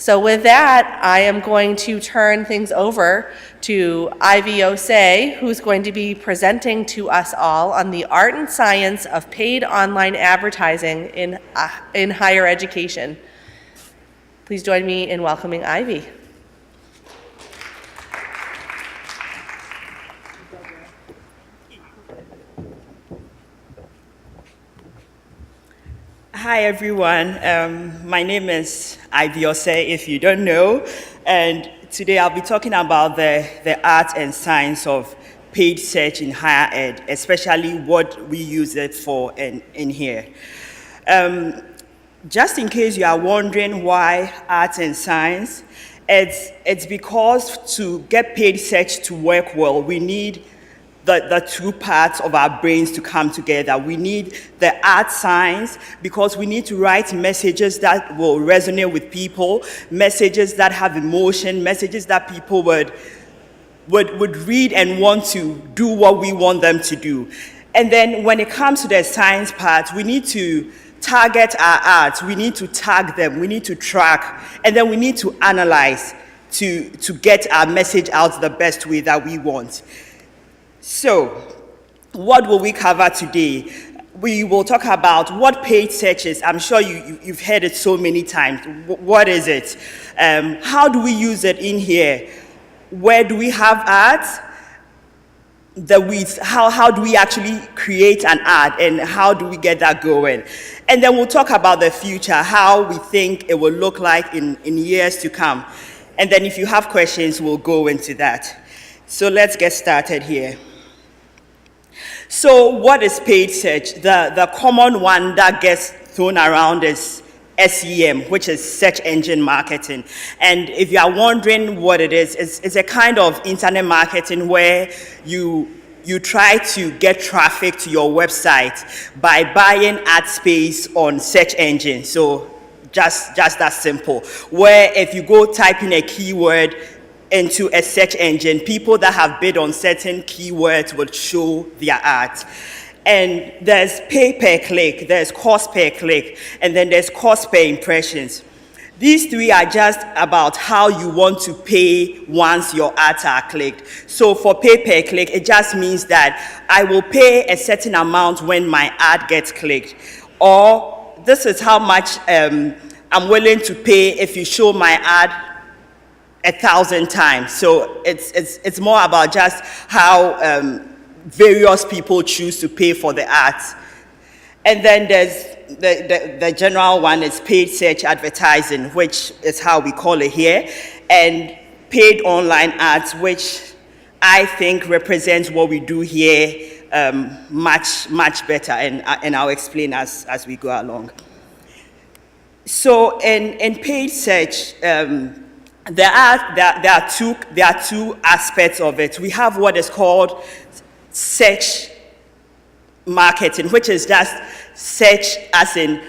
So with that, I am going to turn things over to Ivy Osei, who's going to be presenting to us all on the art and science of paid online advertising in higher education. Please join me in welcoming Ivy. Hi everyone, my name is Ivy Osei, if you don't know, and today I'll be talking about the art and science of paid search in higher ed, especially what we use it for in here. Just in case you are wondering why art and science, it's because to get paid search to work well, we need the two parts of our brains to come together. We need the art science because we need to write messages that will resonate with people, messages that have emotion, messages that people would read and want to do what we want them to do. And then when it comes to the science part, we need to target our art, we need to tag them, we need to track, and then we need to analyze to get our message out the best way that we want. So, what will we cover today? We will talk about what paid search is. I'm sure you've heard it so many times. What is it? How do we use it in here? Where do we have ads? How do we actually create an ad and how do we get that going? And then we'll talk about the future, how we think it will look like in years to come. And then if you have questions, we'll go into that. So let's get started here. So what is paid search? The common one that gets thrown around is SEM, which is search engine marketing. And if you are wondering what it is, it's a kind of internet marketing where you try to get traffic to your website by buying ad space on search engine. So just that simple. Where if you go type in a keyword into a search engine, people that have bid on certain keywords will show their ads. And there's pay per click, there's cost per click, and then there's cost per impressions. These three are just about how you want to pay once your ads are clicked. So for pay per click, it just means that I will pay a certain amount when my ad gets clicked. Or this is how much I'm willing to pay if you show my ad 1,000 times. So it's more about just how various people choose to pay for the ads. And then there's the general one is paid search advertising, which is how we call it here, and paid online ads, which I think represents what we do here much better, and I'll explain as we go along. So in paid search, there are two aspects of it. We have what is called search marketing, which is just search as in,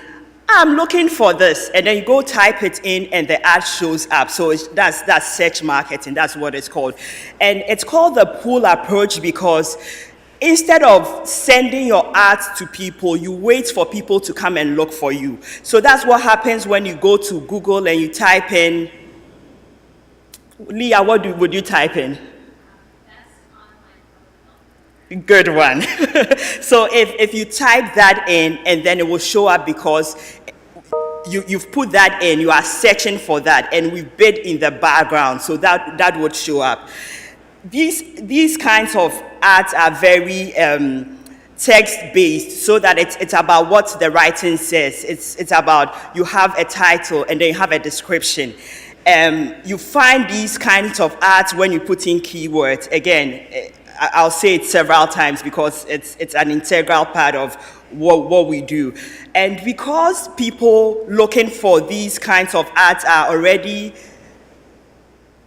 I'm looking for this, and then you go type it in and the ad shows up. So that's search marketing, that's what it's called. And it's called the pull approach because instead of sending your ads to people, you wait for people to come and look for you. So that's what happens when you go to Google and you type in, Leah, what would you type in? Good one. So if you type that in, and then it will show up because you've put that in, you are searching for that, and we bid in the background, so that would show up. These kinds of ads are very text-based, so that it's about what the writing says. It's about you have a title and then you have a description. You find these kinds of ads when you put in keywords. Again, I'll say it several times because it's an integral part of what we do. And because people looking for these kinds of ads are already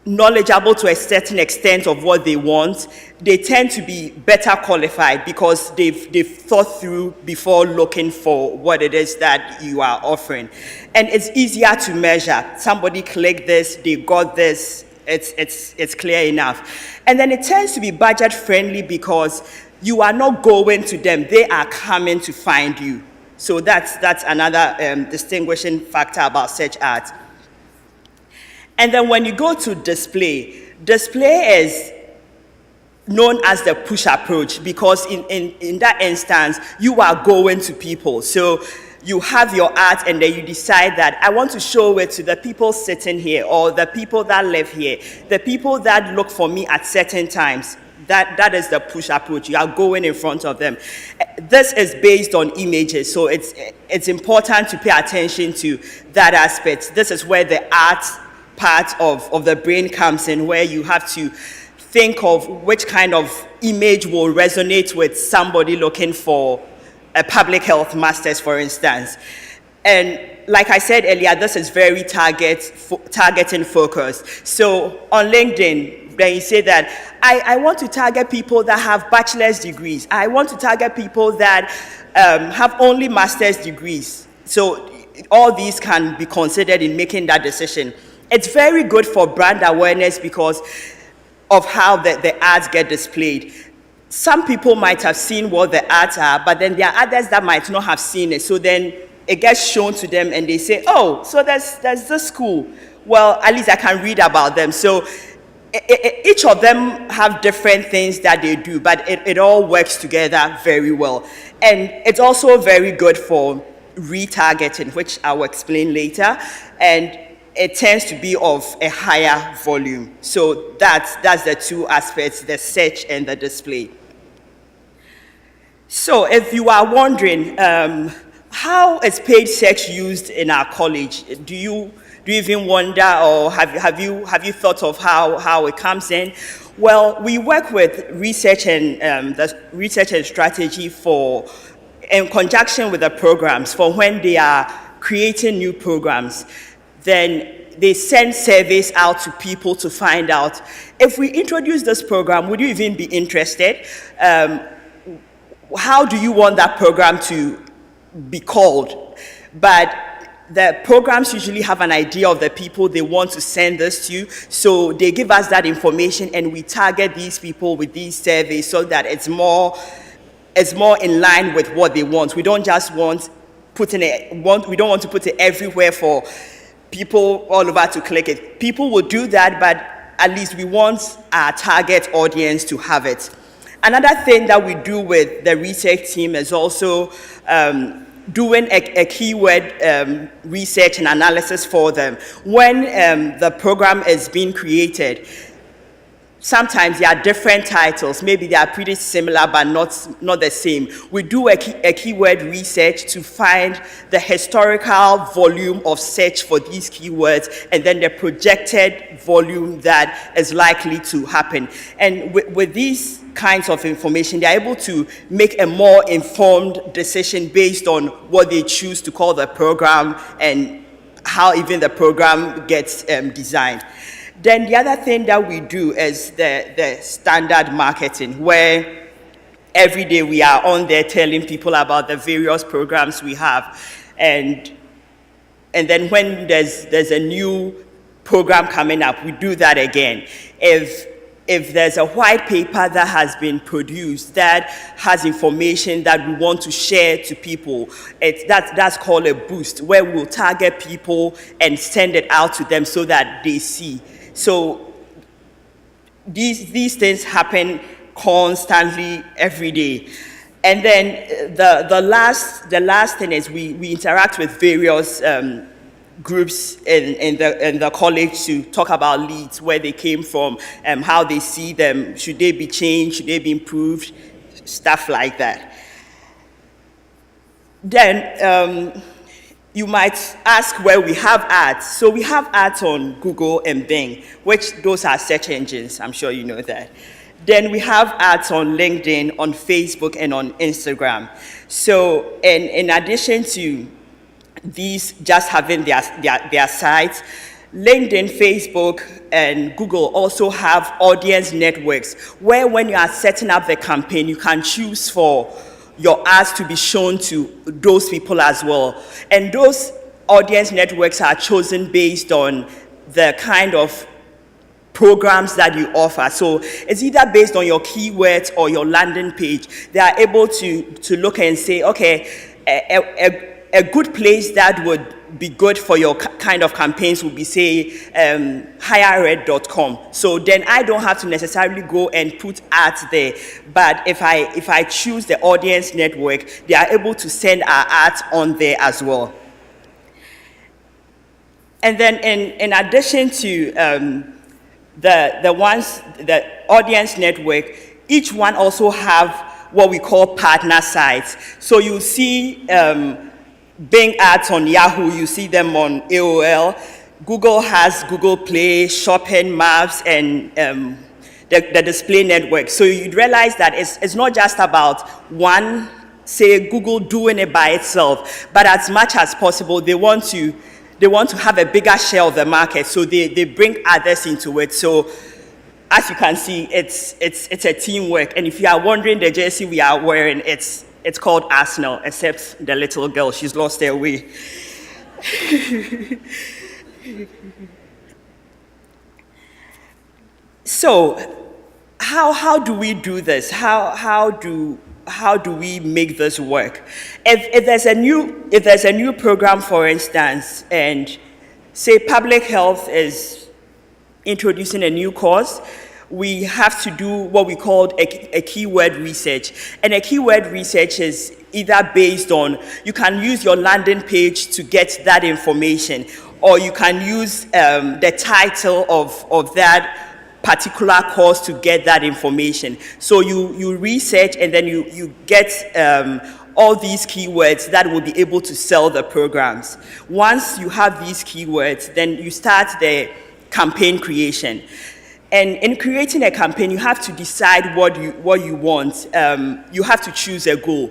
knowledgeable to a certain extent of what they want, they tend to be better qualified because they've thought through before looking for what it is that you are offering. And it's easier to measure. Somebody clicked this, they got this, it's clear enough. And then it tends to be budget friendly because you are not going to them, they are coming to find you. So that's another distinguishing factor about search ads. And then when you go to display is known as the push approach, because in that instance, you are going to people. So you have your art and then you decide that I want to show it to the people sitting here, or the people that live here, the people that look for me at certain times. That is the push approach. You are going in front of them. This is based on images, so it's important to pay attention to that aspect. This is where the art part of the brain comes in, where you have to think of which kind of image will resonate with somebody looking for a public health master's, for instance. And like I said earlier, this is very targeting focused. So on LinkedIn, then you say that I want to target people that have bachelor's degrees. I want to target people that have only master's degrees. So all these can be considered in making that decision. It's very good for brand awareness because of how the ads get displayed. Some people might have seen what the ads are, but then there are others that might not have seen it. So then it gets shown to them and they say, oh, so there's this school. Well, at least I can read about them. So each of them have different things that they do, but it all works together very well. And it's also very good for retargeting, which I will explain later. And it tends to be of a higher volume. So that's the two aspects, the search and the display. So if you are wondering, how is paid search used in our college? Do you even wonder, or have you thought of how it comes in? Well, we work with research and the research and strategy in conjunction with the programs for when they are creating new programs. Then they send surveys out to people to find out, if we introduce this program, would you even be interested? How do you want that program to be called? But the programs usually have an idea of the people they want to send this to, so they give us that information and we target these people with these surveys so that it's more in line with what they want. We don't just want we don't want to put it everywhere for people all over to click it. People will do that, but at least we want our target audience to have it. Another thing that we do with the research team is also doing a keyword research and analysis for them. When the program is being created, sometimes there are different titles. Maybe they are pretty similar, but not the same. We do a keyword research to find the historical volume of search for these keywords and then the projected volume that is likely to happen. And with these kinds of information, they're able to make a more informed decision based on what they choose to call the program and how even the program gets designed. Then the other thing that we do is the standard marketing, where every day we are on there telling people about the various programs we have. And then when there's a new program coming up, we do that again. If there's a white paper that has been produced that has information that we want to share to people, that's called a boost, where we'll target people and send it out to them so that they see. So these things happen constantly every day. And then the last thing is we interact with various groups in the college to talk about leads, where they came from, how they see them, should they be changed, should they be improved, stuff like that. Then you might ask where we have ads. So we have ads on Google and Bing, which those are search engines. I'm sure you know that. Then we have ads on LinkedIn, on Facebook, and on Instagram. So in addition to these just having their sites, LinkedIn, Facebook, and Google also have audience networks, where when you are setting up the campaign, you can choose for your ads to be shown to those people as well. And those audience networks are chosen based on the kind of programs that you offer. So it's either based on your keywords or your landing page. They are able to look and say, okay, a good place that would be good for your kind of campaigns would be, say, hirered.com. So then I don't have to necessarily go and put ads there. But if I choose the audience network, they are able to send our ads on there as well. And then in addition to the audience network, each one also have what we call partner sites. So you see Bing ads on Yahoo, you see them on AOL. Google has Google Play, Shopping, Maps, and the display network. So you'd realize that it's not just about one, say, Google doing it by itself, but as much as possible, they want to have a bigger share of the market, so they bring others into it. So as you can see, it's a teamwork. And if you are wondering, the jersey we are wearing, it's called Arsenal, except the little girl, she's lost her way. So how do we do this? How do we make this work? If there's a new program, for instance, and say public health is introducing a new course, we have to do what we call a keyword research. And a keyword research is either based on, you can use your landing page to get that information, or you can use the title of that particular course to get that information. So you research, and then you get all these keywords that will be able to sell the programs. Once you have these keywords, then you start the campaign creation. And in creating a campaign, you have to decide what you want. You have to choose a goal.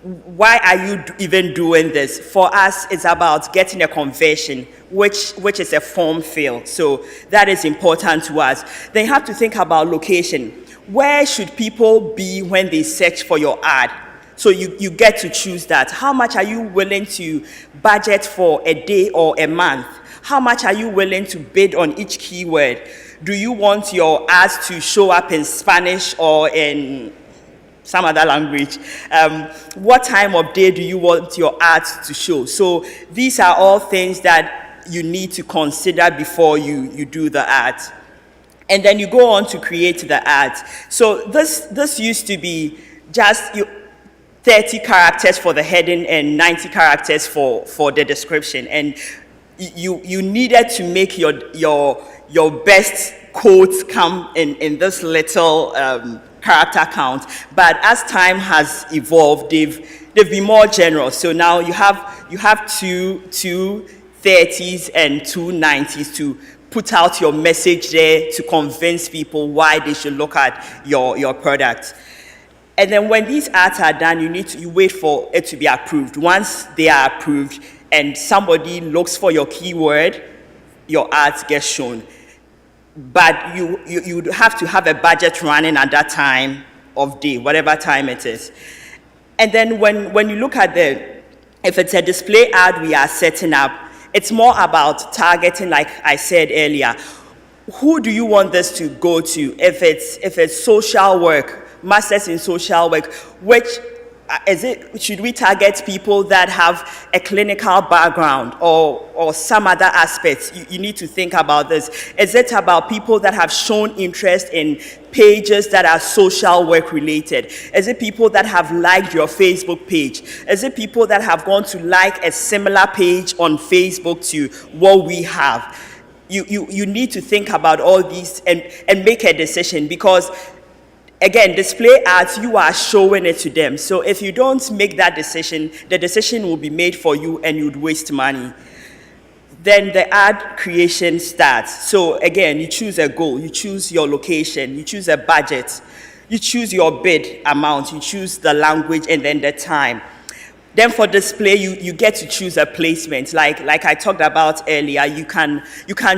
Why are you even doing this? For us, it's about getting a conversion, which is a form fill. So that is important to us. Then you have to think about location. Where should people be when they search for your ad? So you get to choose that. How much are you willing to budget for a day or a month? How much are you willing to bid on each keyword? Do you want your ads to show up in Spanish or in some other language? What time of day do you want your ads to show? So these are all things that you need to consider before you do the ads. And then you go on to create the ads. So this used to be just 30 characters for the heading and 90 characters for the description. And you needed to make your best quotes come in this little character count. But as time has evolved, they've been more generous. So now you have two 30s and two 90s to put out your message there to convince people why they should look at your product. And then when these ads are done, you wait for it to be approved. Once they are approved and somebody looks for your keyword, your ads get shown. But you have to have a budget running at that time of day, whatever time it is. And then when you look at if it's a display ad we are setting up, it's more about targeting, like I said earlier. Who do you want this to go to? If it's social work, masters in social work, should we target people that have a clinical background or some other aspects? You need to think about this. Is it about people that have shown interest in pages that are social work related? Is it people that have liked your Facebook page? Is it people that have gone to like a similar page on Facebook to what we have? You need to think about all these and make a decision, because again, display ads, you are showing it to them. So if you don't make that decision, the decision will be made for you and you'd waste money. Then the ad creation starts. So again, you choose a goal, you choose your location, you choose a budget, you choose your bid amount, you choose the language, and then the time. Then for display, you get to choose a placement. Like I talked about earlier, you can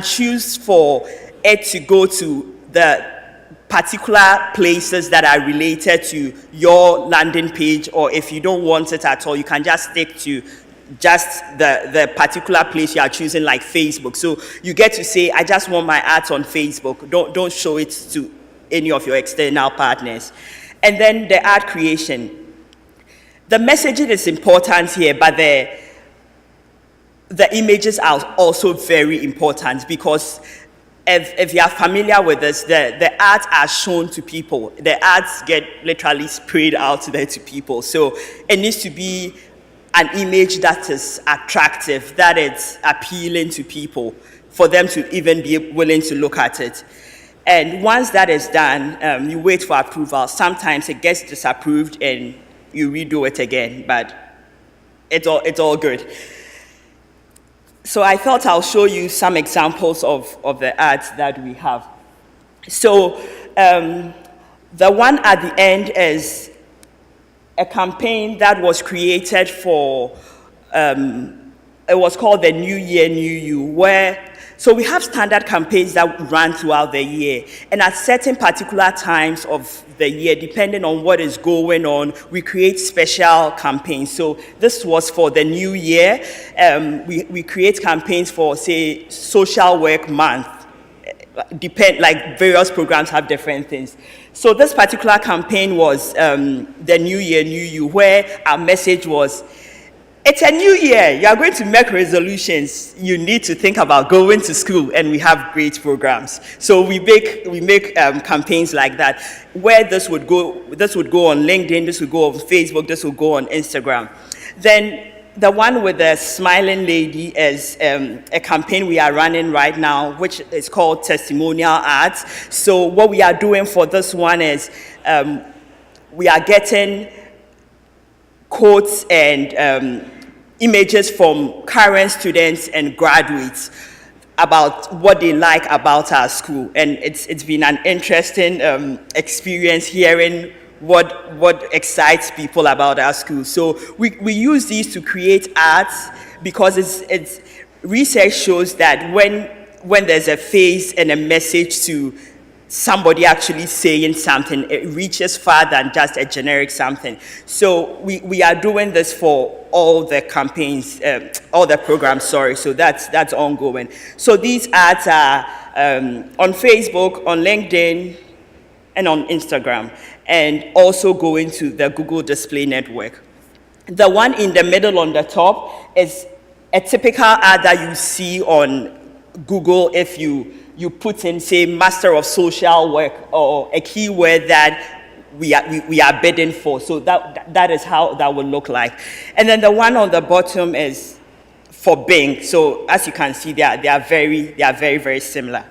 choose for it to go to the particular places that are related to your landing page, or if you don't want it at all, you can just stick to just the particular place you are choosing, like Facebook. So you get to say, I just want my ads on Facebook. Don't show it to any of your external partners. And then the ad creation. The messaging is important here, but the images are also very important, because if you are familiar with this, the ads are shown to people. The ads get literally sprayed out there to people. So it needs to be an image that is attractive, that is appealing to people, for them to even be willing to look at it. And once that is done, you wait for approval. Sometimes it gets disapproved and you redo it again, but it's all good. So I thought I'll show you some examples of the ads that we have. So the one at the end is a campaign that was created for, it was called the New Year, New You, so we have standard campaigns that run throughout the year, and at certain particular times of the year, depending on what is going on, we create special campaigns. So this was for the New Year. We create campaigns for, say, Social Work Month. Like various programs have different things. So this particular campaign was the New Year, New You, where our message was, it's a new year, you are going to make resolutions, you need to think about going to school, and we have great programs. So we make campaigns like that, where this would go on LinkedIn, this would go on Facebook, this would go on Instagram. Then the one with the smiling lady is a campaign we are running right now, which is called Testimonial Ads. So what we are doing for this one is we are getting quotes and images from current students and graduates about what they like about our school. And it's been an interesting experience hearing what excites people about our school. So we use these to create ads, because it's research shows that when there's a face and a message to somebody actually saying something, it reaches far than just a generic something. So we are doing this for all the campaigns, all the programs, sorry, so that's ongoing. So these ads are on Facebook, on LinkedIn, and on Instagram, and also going to the Google Display Network. The one in the middle on the top is a typical ad that you see on Google if you put in, say, Master of Social Work, or a keyword that we are bidding for. So that is how that will look like. And then the one on the bottom is for Bing. So as you can see, they are very, very similar.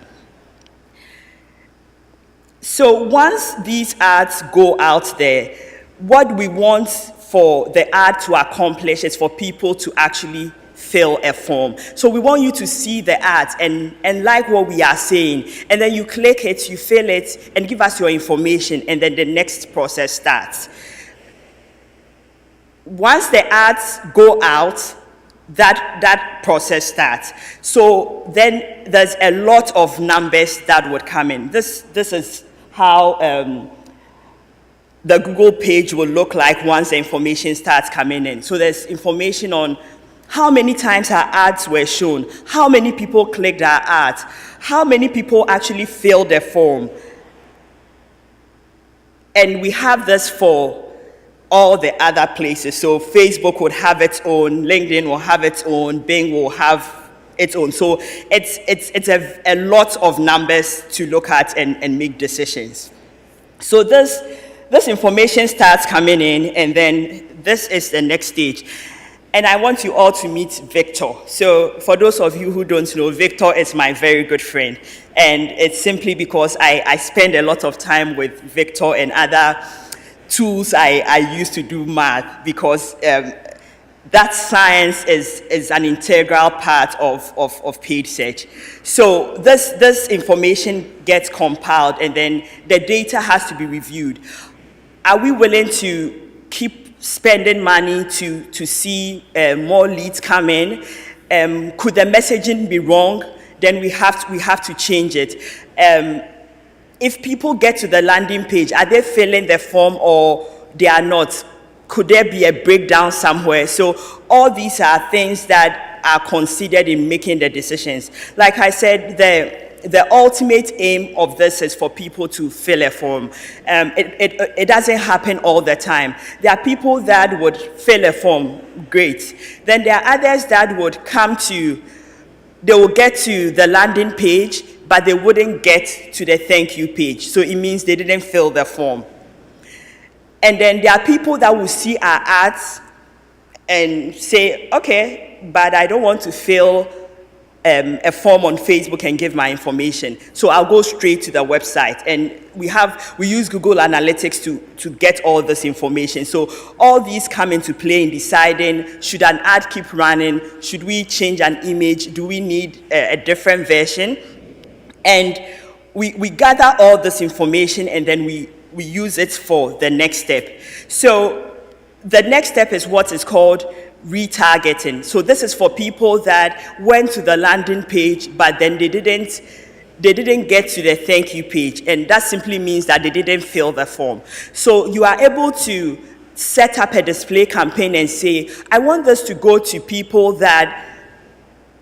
So once these ads go out there, what we want for the ad to accomplish is for people to actually fill a form. So we want you to see the ads and like what we are saying, and then you click it, you fill it, and give us your information, and then the next process starts. Once the ads go out, that process starts. So then there's a lot of numbers that would come in. This is how the Google page will look like once the information starts coming in. So there's information on how many times our ads were shown, how many people clicked our ads, how many people actually filled the form. And we have this for all the other places. So Facebook would have its own, LinkedIn will have its own, Bing will have its own. So it's a lot of numbers to look at and make decisions. So this information starts coming in, and then this is the next stage. And I want you all to meet Victor. So for those of you who don't know, Victor is my very good friend. And it's simply because I spend a lot of time with Victor and other tools I use to do math, because that science is an integral part of paid search. So this information gets compiled, and then the data has to be reviewed. Are we willing to keep spending money to see more leads come in? Could the messaging be wrong? Then we have to change it. If people get to the landing page, are they filling the form or they are not? Could there be a breakdown somewhere? So all these are things that are considered in making the decisions. Like I said, the ultimate aim of this is for people to fill a form. It doesn't happen all the time. There are people that would fill a form, great. Then there are others that would they will get to the landing page, but they wouldn't get to the thank you page. So it means they didn't fill the form. And then there are people that will see our ads and say, okay, but I don't want to fill a form on Facebook and give my information. So I'll go straight to the website. And we use Google Analytics to get all this information. So all these come into play in deciding, should an ad keep running? Should we change an image? Do we need a different version? And we gather all this information, and then we use it for the next step. So the next step is what is called retargeting. So this is for people that went to the landing page, but then they didn't get to the thank you page, and that simply means that they didn't fill the form. So you are able to set up a display campaign and say, I want this to go to people that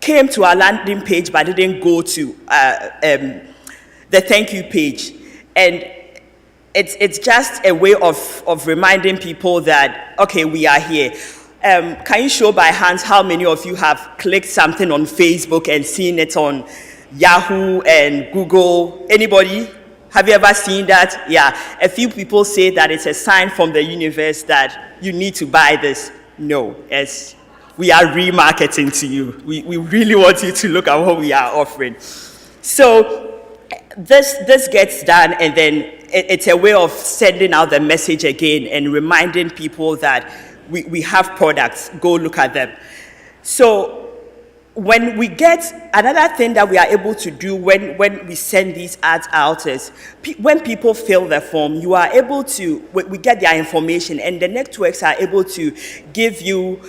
came to our landing page but didn't go to the thank you page. And it's just a way of reminding people that, okay, we are here. Can you show by hands how many of you have clicked something on Facebook and seen it on Yahoo and Google? Anybody? Have you ever seen that? Yeah, a few people say that it's a sign from the universe that you need to buy this. No, as we are remarketing to you. We really want you to look at what we are offering. So this gets done, and then it's a way of sending out the message again and reminding people that we have products, go look at them. So when we get, another thing that we are able to do when we send these ads out is, when people fill the form, you are able to, we get their information, and the networks are able to give you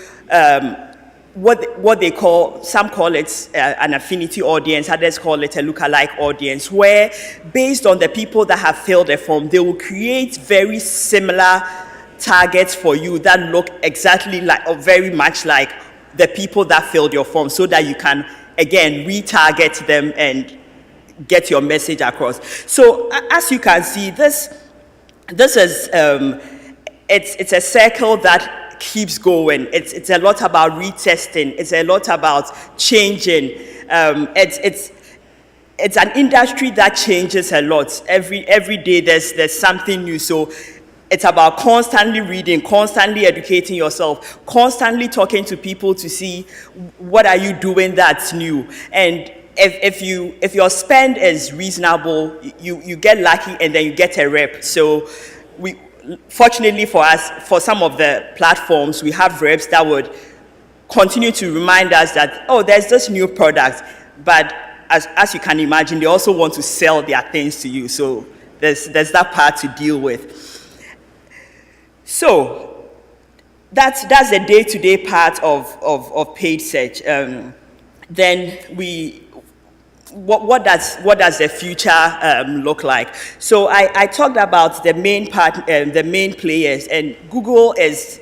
what they call, some call it an affinity audience, others call it a lookalike audience, where based on the people that have filled the form, they will create very similar targets for you that look exactly like, or very much like, the people that filled your form, so that you can again retarget them and get your message across. So as you can see, this is it's a circle that keeps going. It's a lot about retesting. It's a lot about changing. It's an industry that changes a lot. Every day there's something new. So it's about constantly reading, constantly educating yourself, constantly talking to people to see what are you doing that's new. And if your spend is reasonable, you get lucky and then you get a rep. So fortunately for us, for some of the platforms, we have reps that would continue to remind us that, oh, there's this new product. But as you can imagine, they also want to sell their things to you. So there's that part to deal with. So that's the day-to-day part of paid search. Then what does the future look like? So I talked about the main players, and Google is,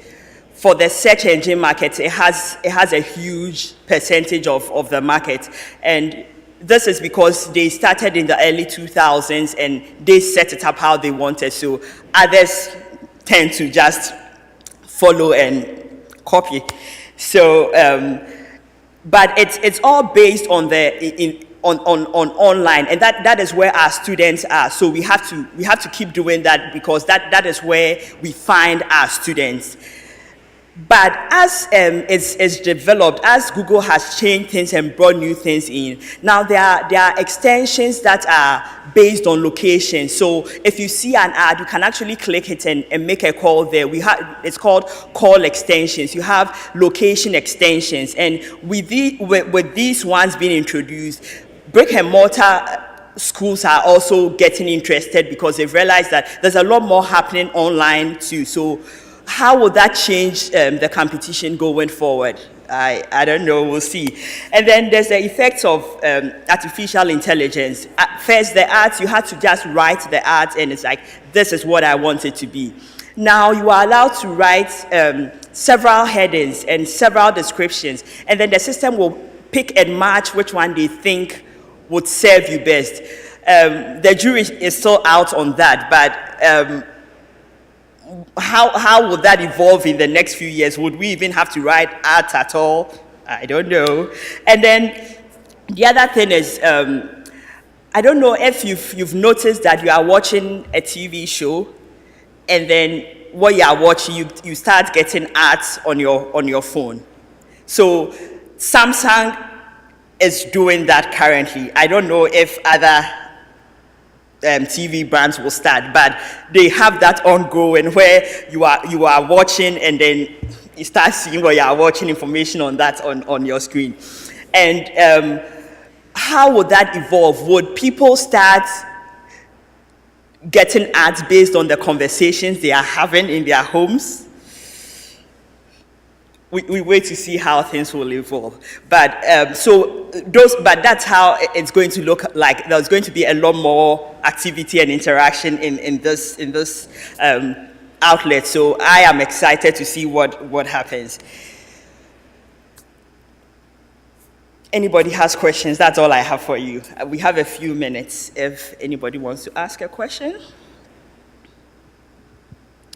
for the search engine market, it has a huge percentage of the market, and this is because they started in the early 2000s and they set it up how they wanted. So others tend to just follow and copy. So, but it's all based on on online, and that is where our students are. So we have to keep doing that, because that is where we find our students. But as it's developed, as Google has changed things and brought new things in, now there are extensions that are based on location. So if you see an ad, you can actually click it and make a call there. It's called call extensions. You have location extensions, and with these ones being introduced, brick and mortar schools are also getting interested, because they've realized that there's a lot more happening online too. So how will that change the competition going forward? I don't know, we'll see. And then there's the effects of artificial intelligence. At first, the ads, you had to just write the ads, and it's like, this is what I want it to be. Now you are allowed to write several headings and several descriptions, and then the system will pick and match which one they think would serve you best. The jury is still out on that, but how would that evolve in the next few years? Would we even have to write ads at all? I don't know. And then the other thing is, I don't know if you've noticed that you are watching a TV show, and then what you are watching, you start getting ads on your phone. So Samsung is doing that currently. I don't know if other TV brands will start, but they have that ongoing where you are watching, and then you start seeing what you are watching, information on that on your screen. And how would that evolve? Would people start getting ads based on the conversations they are having in their homes? We wait to see how things will evolve. But but that's how it's going to look like. There's going to be a lot more activity and interaction in this outlet. So I am excited to see what happens. Anybody has questions? That's all I have for you. We have a few minutes if anybody wants to ask a question.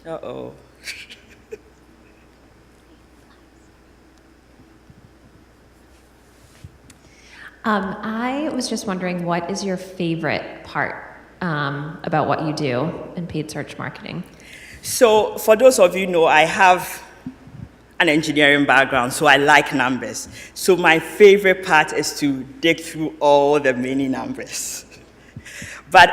Uh-oh. I was just wondering, what is your favorite part about what you do in paid search marketing? So for those of you who know, I have an engineering background, so I like numbers. So my favorite part is to dig through all the many numbers. But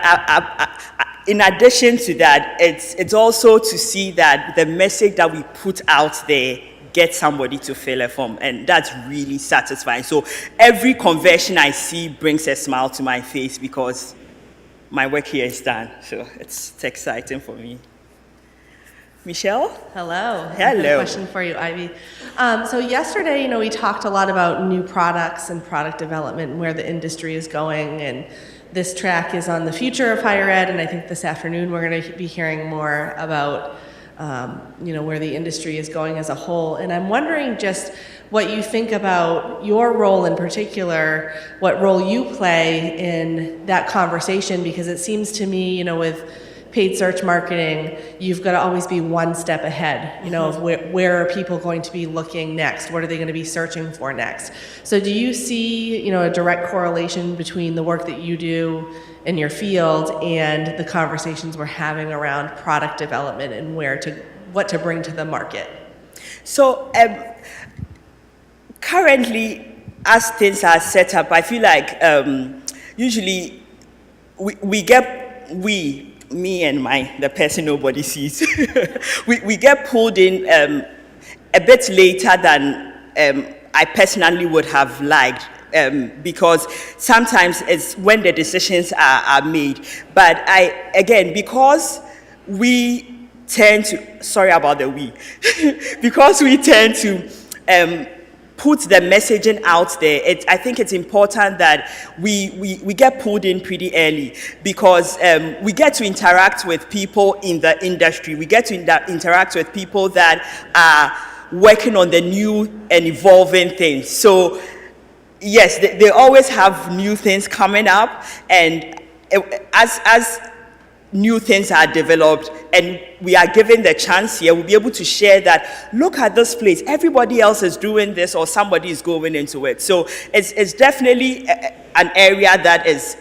in addition to that, it's also to see that the message that we put out there get somebody to fill a form, and that's really satisfying. So every conversion I see brings a smile to my face because my work here is done. So it's exciting for me. Michelle? Hello. Hello. I have a question for you, Ivy. So yesterday, we talked a lot about new products and product development and where the industry is going, and this track is on the future of higher ed, and I think this afternoon we're going to be hearing more about where the industry is going as a whole. And I'm wondering just what you think about your role in particular, what role you play in that conversation, because it seems to me, with paid search marketing, you've got to always be one step ahead, of where are people going to be looking next? What are they going to be searching for next? So do you see, a direct correlation between the work that you do in your field and the conversations we're having around product development and what to bring to the market? So currently, as things are set up, I feel like usually me and the person nobody sees, we get pulled in a bit later than I personally would have liked. Because sometimes it's when the decisions are made. But because we tend to, sorry about the we, because we tend to put the messaging out there, I think it's important that we get pulled in pretty early, because we get to interact with people in the industry. We get to interact with people that are working on the new and evolving things. So yes, they always have new things coming up, and as new things are developed and we are given the chance here, we'll be able to share that, look at this place, everybody else is doing this, or somebody is going into it. So it's definitely an area that is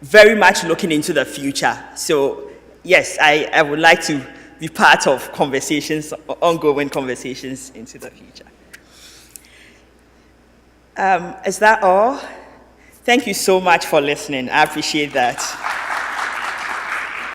very much looking into the future. So yes, I would like to be part of conversations, ongoing conversations into the future. Is that all? Thank you so much for listening. I appreciate that.